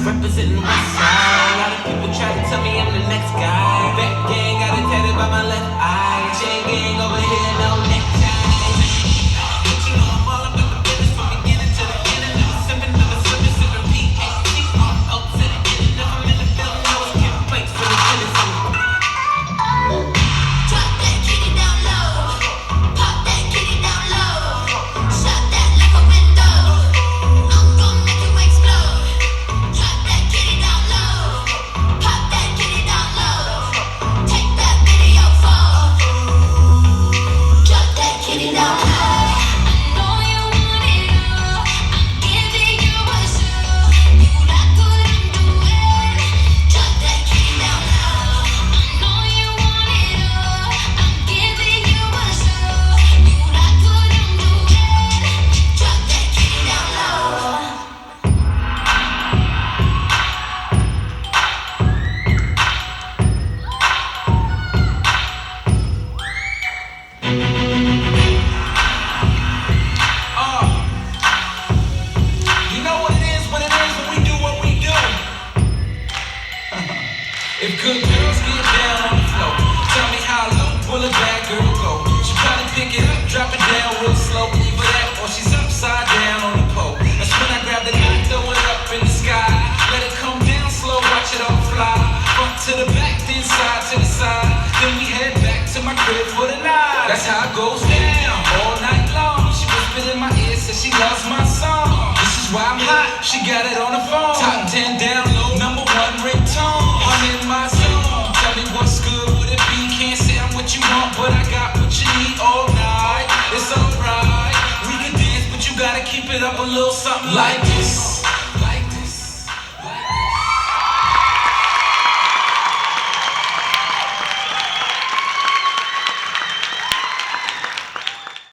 Representing West Side. A lot of people try to tell me I'm the next guy. Back gang got it tatted by my left eye. Chain gang over here, no necktie. But you know I'm all about the business from beginning to the end. Never sipping, sipping P-A-T-R-O to the end. If I'm in the building, I was getting plates for the tennis. Drop that kitty down low. Pop that kitty down low. Shut that like a window. I'm gon' make you explode. Drop that kitty down low. Pop that kitty down low. Take that video phone. Drop that kitty down low. I know you want it all. I'm giving you a show. You like what I'm doing. Drop that kitty down low. I know you want it all. I'm giving you a show. You like what I'm doing. Drop that kitty down low. You know what it is when we do what we do. If good girls get down on the floor, tell me how low will a bad girl go? She probably pick it up, drop it down real slow. Either that or she's upside down on the pole. That's when I grab the knot, throw it up in the sky. Let it come down slow, watch it all fly. Front to the back, then side to the side. Then we head back to my crib for the night. That's how it goes down all night long. She whispered in my ear, said she loves my song. This is why I'm hot, she got it on the phone. Top 10 down low, #1 ringtone. I'm in my zone. Tell me what's good, would it be? Can't say I'm what you want, but I got what you need all night. It's alright, we can dance, but you gotta keep it up a little something like this.